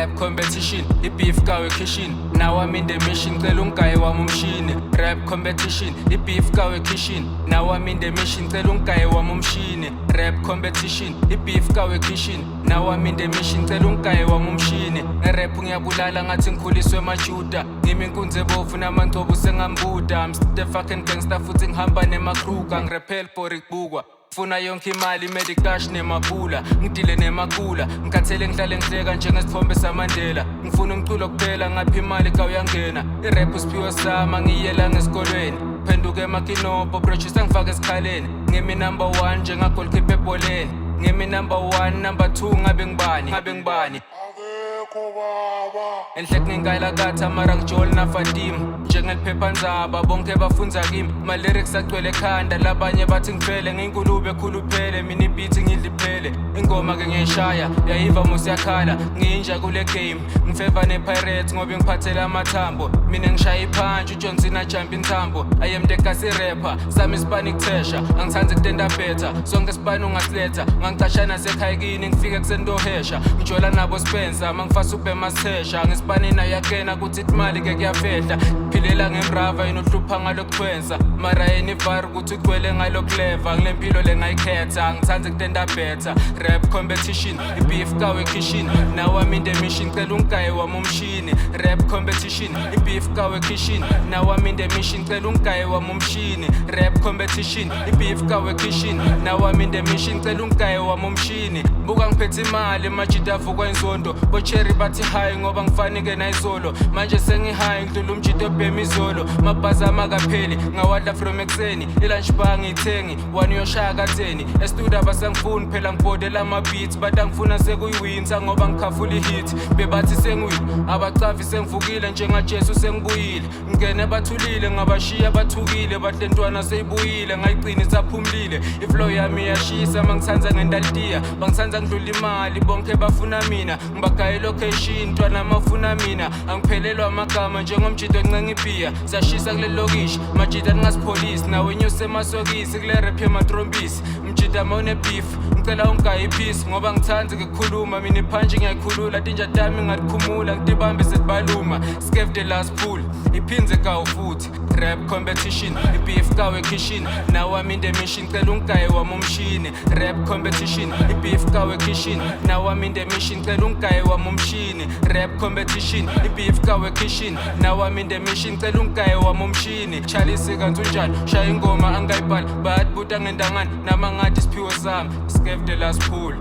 Rap competition, i-beef kawe kitchen. Now I'm in the mission, cela ungayi wami umshini. Rap competition, i-beef kawe kitchen. Now I'm in the mission, cela ungayi wami umshini. Rap competition, i-beef kawe kitchen. Now I'm in the mission, cela ungayi wami umshini. Rap ngiyabulala ngathi ngikhuliswe majuda. Ngimi inkunzi ebovu namangcobo sengambuda. I'm the fucking gangster futhi ngihamba nemakruga. Ngirepel for ikubukwa. Funa yonke imali medicash nemabula. Ngidile nemakula. Ngikhathele ngihlale ngihleka njengesithombe samandela. Ngifuna umculo kuphela ngaphi imali kawuyangena. I-rap usiphiwe sama ngiyela ngesikolweni. Phenduke emakinopo producer ngifake esikhaleni. Ngimi number 1 njengagolkeeper ebholeni. Ngimi number 1 number 2 ngabe ngibani. Enhlek ngingayila katha mara ngijoli na Fatima. Njengeliphephandzaba bonke bafunza kimi. Ma-lyrics agcwele ekhanda labanye bathi ngifele. Ngiyinkulube khuluphele mina ibeat ngidliphele. Ingoma ke ngiyishaya yayiva musiyakhala. Ngiyinja kule game ngifeva ne-Pirates ngoba ngiphathela amathambo. Mina ngishaya iphansi uJohn Cena jump inthambo. I am the kasi rapper sami Hispanic Thesha. Angithanzi kutenda better sonke Spani ungasiletha. Ngangicashana sekhaya kini ngifike kusendohesha. Ngijola nabo Spencer mangifasa ube masesha. Ngisipani nayo yakena kuthi imali ke kuyafehla. Philela ngemrava inohlupha ngalokwenza. Mara yeni var kuthi ugcwele ngalo clever. Ngilempilo lengayikhetha ngithanzi kutenda better. Rap competition, i-beef kawe kitchen. Now I'm in the mission, cela ungayi wami umshini. Rap competition, i-beef kawe kitchen. Now I'm in the mission, cela ungayi wami umshini. Rap competition, i-beef kawe kitchen. Now I'm in the mission, cela ungayi wami umshini. Buka ngiphethe imali majida avukwa inzondo. Bocherry bathi high ngoba ngifanike nayizolo. Manje sengi-high ngidlula umjito obhema izolo. Mabhaza amakapheli ngawadla from ekseni. Ilunch bar ngiyithengi 1 yoshaya katheni. Estudio abasangifuni phela ngibhodela ama-beats. But angifuna sekuyiwinsa ngoba ngikhafula i-hit. Bebathi sengiwile abacavi sengivukile njengajesu sengibuyile. Ngene bathulile ngabashiya bathukile. Bahle ntwana seyibuyile ngayigcina isaphumlile. Iflow yami yashisa mangithanza ngendalitiya. Bangithanza ngidlula imali bonke bafuna mina. Ngibagaya ilocation ntwana amafuna mina. Angiphelelwa amagama njengomjito oncenga ibhiya. Siyashisa kule lokishi majita ningasipholisi. Nawe nyuse emasokisi kule rap yematrombisi. Mjita mawune beef ngicela ungayi peace ngoba ngithanzi ngikukhuluma. Mina iphanji ngiyayikhulula tinja tami ngalikhumula. Ngitibambe sesibaluma skef the last pool iphinze kawo futhi. Rap competition, i-beef kawe kitchen. Now I'm in the mission, cela ungayi wami umshini. Rap competition, i-beef kawe kitchen. Now I'm in the mission, cela ungayi wami umshini. Rap competition, i-beef kawe kitchen. Now I'm in the mission, cela ungayi wami umshini. Chalisi kanzunjani, shaya ingoma angayibhali. Bayatbuta ngendangani, nama ngathi siphiwe sami. Skef the last pool.